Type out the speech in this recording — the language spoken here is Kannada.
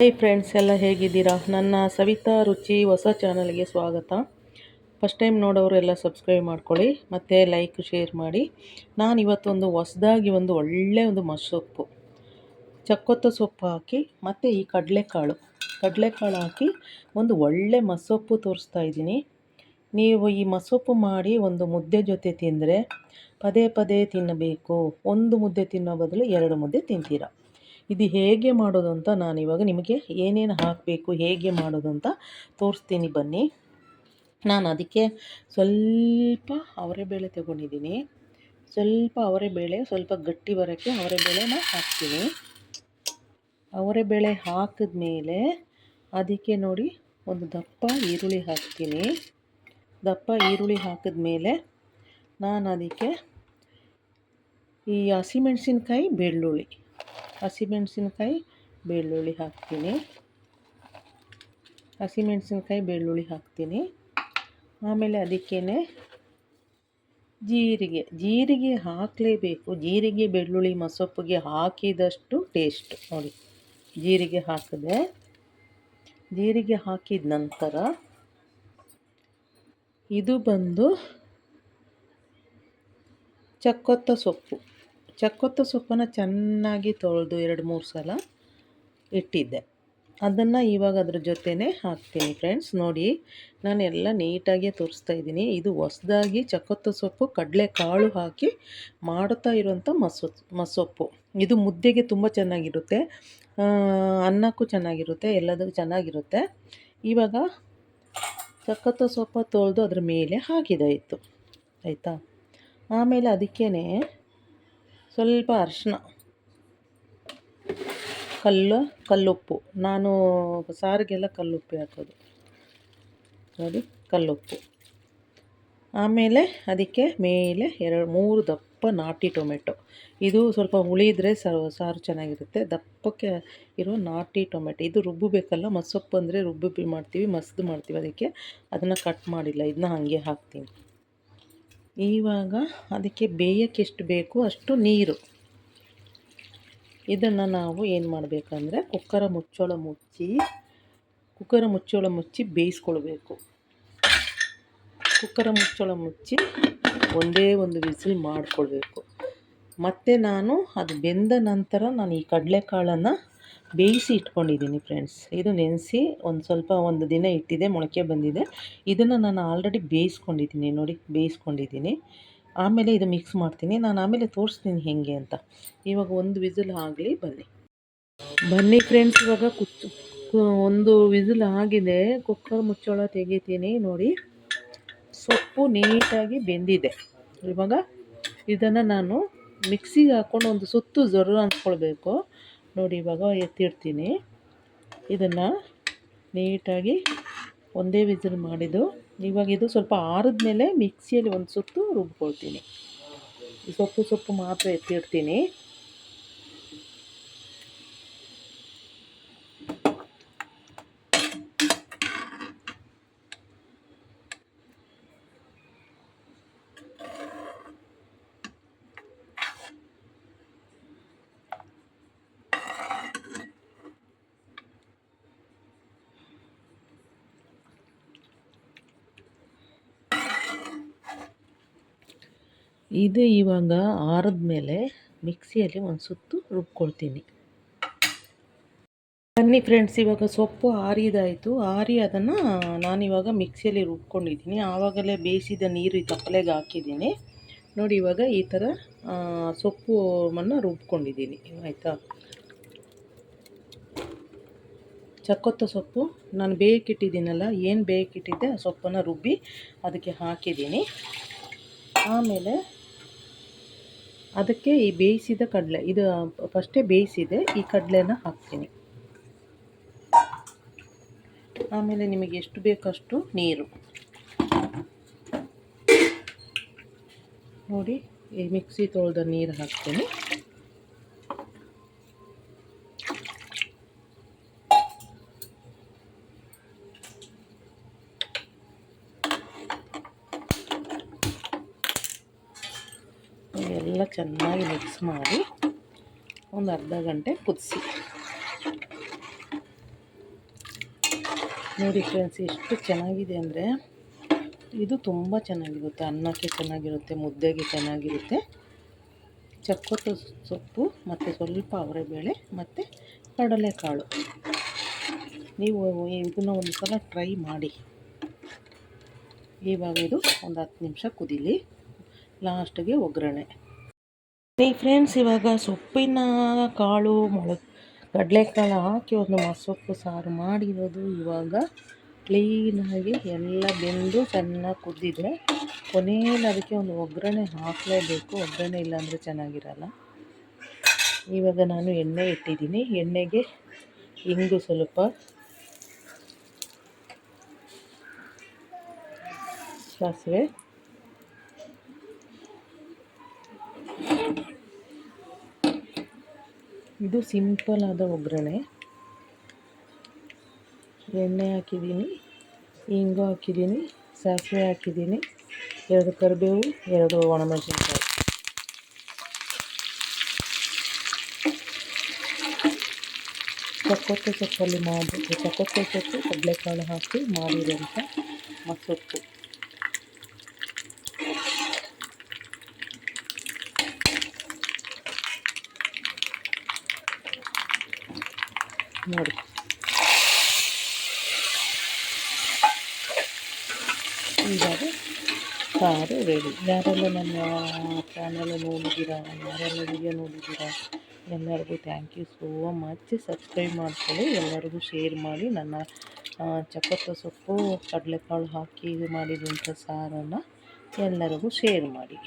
ಹೇ ಫ್ರೆಂಡ್ಸ್, ಎಲ್ಲ ಹೇಗಿದ್ದೀರಾ? ನನ್ನ ಸವಿತಾ ರುಚಿ ಹೊಸ ಚಾನಲ್ಗೆ ಸ್ವಾಗತ. ಫಸ್ಟ್ ಟೈಮ್ ನೋಡೋರು ಎಲ್ಲ ಸಬ್ಸ್ಕ್ರೈಬ್ ಮಾಡ್ಕೊಳ್ಳಿ ಮತ್ತು ಲೈಕ್ ಶೇರ್ ಮಾಡಿ. ನಾನಿವತ್ತೊಂದು ಹೊಸದಾಗಿ ಒಳ್ಳೆಯ ಮಸೊಪ್ಪು, ಚಕ್ಕೊತ್ತ ಸೊಪ್ಪು ಹಾಕಿ ಮತ್ತು ಈ ಕಡಲೆಕಾಳು ಹಾಕಿ ಒಂದು ಒಳ್ಳೆ ಮಸೊಪ್ಪು ತೋರಿಸ್ತಾ ಇದ್ದೀನಿ. ನೀವು ಈ ಮಸೊಪ್ಪು ಮಾಡಿ ಒಂದು ಮುದ್ದೆ ಜೊತೆ ತಿಂದರೆ ಪದೇ ಪದೇ ತಿನ್ನಬೇಕು. ಒಂದು ಮುದ್ದೆ ತಿನ್ನೋ ಬದಲು 2 ಮುದ್ದೆ ತಿಂತೀರ. ಇದು ಹೇಗೆ ಮಾಡೋದು ಅಂತ ನಾನಿವಾಗ ನಿಮಗೆ ಏನೇನು ಹಾಕಬೇಕು, ಹೇಗೆ ಮಾಡೋದು ಅಂತ ತೋರಿಸ್ತೀನಿ ಬನ್ನಿ. ನಾನು ಅದಕ್ಕೆ ಸ್ವಲ್ಪ ಅವರೆಬೇಳೆ ತಗೊಂಡಿದ್ದೀನಿ. ಸ್ವಲ್ಪ ಗಟ್ಟಿ ಬರೋಕ್ಕೆ ಅವರೆಬೇಳೆನ ಹಾಕ್ತೀನಿ. ಅವರೆಬೇಳೆ ಹಾಕಿದ್ಮೇಲೆ ಅದಕ್ಕೆ ನೋಡಿ ಒಂದು ದಪ್ಪ ಈರುಳ್ಳಿ ಹಾಕ್ತೀನಿ. ದಪ್ಪ ಈರುಳ್ಳಿ ಹಾಕಿದ್ಮೇಲೆ ನಾನು ಅದಕ್ಕೆ ಈ ಹಸಿಮೆಣಸಿನ್ಕಾಯಿ ಬೆಳ್ಳುಳ್ಳಿ ಹಾಕ್ತೀನಿ. ಆಮೇಲೆ ಅದಕ್ಕೇ ಜೀರಿಗೆ ಹಾಕಲೇಬೇಕು. ಜೀರಿಗೆ ಬೆಳ್ಳುಳ್ಳಿ ಮಸೊಪ್ಪಿಗೆ ಹಾಕಿದಷ್ಟು ಟೇಸ್ಟ್ ನೋಡಿ. ಜೀರಿಗೆ ಹಾಕಿದ ನಂತರ ಇದು ಬಂದು ಚಕ್ಕೊತ್ತ ಸೊಪ್ಪನ್ನು ಚೆನ್ನಾಗಿ ತೊಳೆದು 2-3 ಸಲ ಇಟ್ಟಿದ್ದೆ. ಅದನ್ನು ಇವಾಗ ಅದ್ರ ಜೊತೆನೇ ಹಾಕ್ತೀನಿ. ಫ್ರೆಂಡ್ಸ್ ನೋಡಿ, ನಾನು ಎಲ್ಲ ನೀಟಾಗಿ ತೋರಿಸ್ತಾ ಇದ್ದೀನಿ. ಇದು ಹೊಸದಾಗಿ ಚಕ್ಕೊತ್ತ ಸೊಪ್ಪು ಕಡಲೆಕಾಳು ಹಾಕಿ ಮಾಡುತ್ತಾ ಇರುವಂಥ ಮಸೊಪ್ಪು. ಇದು ಮುದ್ದೆಗೆ ತುಂಬ ಚೆನ್ನಾಗಿರುತ್ತೆ, ಅನ್ನಕ್ಕೂ ಚೆನ್ನಾಗಿರುತ್ತೆ, ಎಲ್ಲದಕ್ಕೂ ಚೆನ್ನಾಗಿರುತ್ತೆ. ಇವಾಗ ಚಕ್ಕೊತ್ತ ಸೊಪ್ಪು ತೊಳೆದು ಅದ್ರ ಮೇಲೆ ಹಾಕಿದಾಯಿತು, ಆಯಿತಾ. ಆಮೇಲೆ ಅದಕ್ಕೇ ಸ್ವಲ್ಪ ಅರಿಶಿನ, ಕಲ್ಲುಪ್ಪು. ನಾನು ಸಾರಿಗೆಲ್ಲ ಕಲ್ಲುಪ್ಪು ಹಾಕೋದು ನೋಡಿ, ಕಲ್ಲುಪ್ಪು. ಆಮೇಲೆ ಅದಕ್ಕೆ ಮೇಲೆ 2-3 ದಪ್ಪ ನಾಟಿ ಟೊಮೆಟೊ. ಇದು ಸ್ವಲ್ಪ ಹುಳಿದ್ರೆ ಸಾರು ಚೆನ್ನಾಗಿರುತ್ತೆ. ದಪ್ಪಕ್ಕೆ ಇರೋ ನಾಟಿ ಟೊಮೆಟೊ. ಇದು ರುಬ್ಬಬೇಕಲ್ಲ, ಮಸೊಪ್ಪು ಅಂದರೆ ರುಬ್ಬಿ ಮಾಡ್ತೀವಿ, ಮಸ್ದು ಮಾಡ್ತೀವಿ. ಅದಕ್ಕೆ ಅದನ್ನು ಕಟ್ ಮಾಡಿಲ್ಲ, ಇದನ್ನ ಹಾಗೆ ಹಾಕ್ತೀನಿ. ಇವಾಗ ಅದಕ್ಕೆ ಬೇಯೋಕ್ಕೆ ಎಷ್ಟು ಬೇಕು ಅಷ್ಟು ನೀರು. ಇದನ್ನು ನಾವು ಏನು ಮಾಡಬೇಕಂದ್ರೆ ಕುಕ್ಕರ ಮುಚ್ಚಳ ಮುಚ್ಚಿ ಬೇಯಿಸ್ಕೊಳ್ಬೇಕು. ಕುಕ್ಕರ ಮುಚ್ಚಳ ಮುಚ್ಚಿ ಒಂದೇ ಒಂದು ವಿಸಿಲ್ ಮಾಡಿಕೊಳ್ಬೇಕು. ಮತ್ತು ನಾನು ಅದು ಬೆಂದ ನಂತರ ನಾನು ಈ ಕಡಲೆಕಾಳನ್ನು ಬೇಯಿಸಿ ಇಟ್ಕೊಂಡಿದ್ದೀನಿ ಫ್ರೆಂಡ್ಸ್. ಇದು ನೆನೆಸಿ ಒಂದು ದಿನ ಇಟ್ಟಿದೆ, ಮೊಳಕೆ ಬಂದಿದೆ. ಇದನ್ನು ನಾನು ಆಲ್ರೆಡಿ ಬೇಯಿಸ್ಕೊಂಡಿದ್ದೀನಿ. ಆಮೇಲೆ ಇದು ಮಿಕ್ಸ್ ಮಾಡ್ತೀನಿ. ನಾನು ಆಮೇಲೆ ತೋರಿಸ್ತೀನಿ ಹೇಗೆ ಅಂತ. ಇವಾಗ ಒಂದು ವಿಸಿಲ್ ಆಗಲಿ, ಬನ್ನಿ ಫ್ರೆಂಡ್ಸ್. ಇವಾಗ ಒಂದು ವಿಸಿಲ್ ಆಗಿದೆ. ಕುಕ್ಕರ್ ಮುಚ್ಚಳ ತೆಗಿತೀನಿ. ನೋಡಿ, ಸೊಪ್ಪು ನೀಟಾಗಿ ಬೆಂದಿದೆ. ಇವಾಗ ಇದನ್ನು ನಾನು ಮಿಕ್ಸಿಗೆ ಹಾಕ್ಕೊಂಡು ಒಂದು ಸುತ್ತು ಜೊರ್ರು ಅಂದ್ಕೊಳ್ಬೇಕು ನೋಡಿ. ಇವಾಗ ಎತ್ತಿಡ್ತೀನಿ. ಇದನ್ನು ನೀಟಾಗಿ ಒಂದೇ ವಿಸಿಲ್ ಮಾಡಿದ್ದು. ಇವಾಗ ಇದು ಸ್ವಲ್ಪ ಆರಿದ್ಮೇಲೆ ಮಿಕ್ಸಿಯಲ್ಲಿ ಒಂದು ಸುತ್ತು ರುಬ್ಕೊಳ್ತೀನಿ. ಈ ಸೊಪ್ಪು ಮಾತ್ರ ಎತ್ತಿಡ್ತೀನಿ. ಇದು ಇವಾಗ ಆರಿದ್ಮೇಲೆ ಮಿಕ್ಸಿಯಲ್ಲಿ ಒಂದು ಸುತ್ತು ರುಬ್ಕೊಳ್ತೀನಿ. ಬನ್ನಿ ಫ್ರೆಂಡ್ಸ್, ಇವಾಗ ಸೊಪ್ಪು ಆರಿದಾಯಿತು. ಅದನ್ನು ನಾನಿವಾಗ ಮಿಕ್ಸಿಯಲ್ಲಿ ರುಬ್ಕೊಂಡಿದ್ದೀನಿ. ಆವಾಗಲೇ ಬೇಯಿಸಿದ ನೀರು ಈ ತಪ್ಪಲೆಗೆ ಹಾಕಿದ್ದೀನಿ ನೋಡಿ. ಇವಾಗ ಈ ಥರ ಸೊಪ್ಪನ್ನು ರುಬ್ಕೊಂಡಿದ್ದೀನಿ, ಆಯಿತಾ. ಚಕ್ಕೊತ್ತ ಸೊಪ್ಪು ನಾನು ಬೇಯಕ್ಕಿಟ್ಟಿದ್ದೀನಲ್ಲ, ಏನು ಬೇಯಕ್ಕಿಟ್ಟಿದ್ದೆ ಆ ಸೊಪ್ಪನ್ನು ರುಬ್ಬಿ ಅದಕ್ಕೆ ಹಾಕಿದ್ದೀನಿ. ಆಮೇಲೆ ಅದಕ್ಕೆ ಈ ಬೇಯಿಸಿದ ಕಡಲೆ, ಇದು ಫಸ್ಟೇ ಬೇಯಿಸಿದೆ, ಈ ಕಡಲೆನ ಹಾಕ್ತೀನಿ. ಆಮೇಲೆ ನಿಮಗೆ ಎಷ್ಟು ಬೇಕಷ್ಟು ನೀರು ನೋಡಿ. ಈ ಮಿಕ್ಸಿ ತೊಳೆದ ನೀರು ಹಾಕ್ತೀನಿ. ಎಲ್ಲ ಚೆನ್ನಾಗಿ ಮಿಕ್ಸ್ ಮಾಡಿ ಒಂದು ಅರ್ಧ ಗಂಟೆ ಕುದಿಸಿ. ನೋಡಿ ಫ್ರೆಂಡ್ಸ್, ಎಷ್ಟು ಚೆನ್ನಾಗಿದೆ ಅಂದರೆ ಇದು ತುಂಬ ಚೆನ್ನಾಗಿರುತ್ತೆ. ಅನ್ನಕ್ಕೆ ಚೆನ್ನಾಗಿರುತ್ತೆ, ಮುದ್ದೆಗೆ ಚೆನ್ನಾಗಿರುತ್ತೆ. ಚಕ್ಕೊತ್ತು ಸೊಪ್ಪು ಮತ್ತು ಸ್ವಲ್ಪ ಅವರೆಬೇಳೆ ಮತ್ತು ಕಡಲೆಕಾಳು. ನೀವು ಇದನ್ನು ಒಂದು ಸಲ ಟ್ರೈ ಮಾಡಿ. ಇವಾಗ ಇದು ಒಂದು 10 ನಿಮಿಷ ಕುದೀಲಿ. ಲಾಸ್ಟಿಗೆ ಒಗ್ಗರಣೆ. ಫ್ರೆಂಡ್ಸ್, ಇವಾಗ ಸೊಪ್ಪಿನ ಕಾಳು ಕಡಲೆಕಾಳು ಹಾಕಿ ಒಂದು ಮಸೊಪ್ಪು ಸಾರು ಮಾಡಿರೋದು ಇವಾಗ ಕ್ಲೀನಾಗಿ ಎಲ್ಲ ಬೆಂದು ಚೆನ್ನಾಗಿ ಕುದ್ದಿದೆ. ಕೊನೆಯಲ್ಲಿ ಅದಕ್ಕೆ ಒಂದು ಒಗ್ಗರಣೆ ಹಾಕಲೇಬೇಕು. ಒಗ್ಗರಣೆ ಇಲ್ಲಾಂದರೆ ಚೆನ್ನಾಗಿರಲ್ಲ. ಇವಾಗ ನಾನು ಎಣ್ಣೆ ಇಟ್ಟಿದ್ದೀನಿ. ಎಣ್ಣೆಗೆ ಇಂಗು ಸ್ವಲ್ಪ, ಸಾಸಿವೆ, ಇದು ಸಿಂಪಲ್ ಆದ ಒಗ್ಗರಣೆ. ಎಣ್ಣೆ ಹಾಕಿದ್ದೀನಿ, ಇಂಗು ಹಾಕಿದ್ದೀನಿ, ಸಾಸಿವೆ ಹಾಕಿದ್ದೀನಿ, 2 ಕರಿಬೇವು, 2 ಒಣಮೆಣಸಿನ್ಕಾಯಿ. ಚಕ್ಕೊತ್ತು ಸೊಪ್ಪಲ್ಲಿ ಮಾಡಿ, ಚಕ್ಕೊತ್ತು ಸೊಪ್ಪು ಕಡಲೆಕಾಳು ಹಾಕಿ ಮಾಡಿರೋಂಥ ಮಸೊಪ್ಪು. ನೋಡಿ, ಇವಾಗ ಸಾರು ರೆಡಿ. ಯಾರೆಲ್ಲ ನನ್ನ ಚಾನಲ್ ನೋಡಿದ್ದೀರಾ, ಯಾರೆಲ್ಲ ವಿಡಿಯೋ ನೋಡಿದ್ದೀರಾ, ಎಲ್ಲರಿಗೂ thank you so much. Subscribe ಮಾಡ್ಕೊಳ್ಳಿ, ಎಲ್ಲರಿಗೂ ಶೇರ್ ಮಾಡಿ. ನನ್ನ ಚಕ್ಕೊತ್ತು ಸೊಪ್ಪು ಕಡಲೆಕಾಳು ಹಾಕಿ ಮಾಡಿದಂಥ ಸಾರನ್ನು ಎಲ್ಲರಿಗೂ ಶೇರ್ ಮಾಡಿ.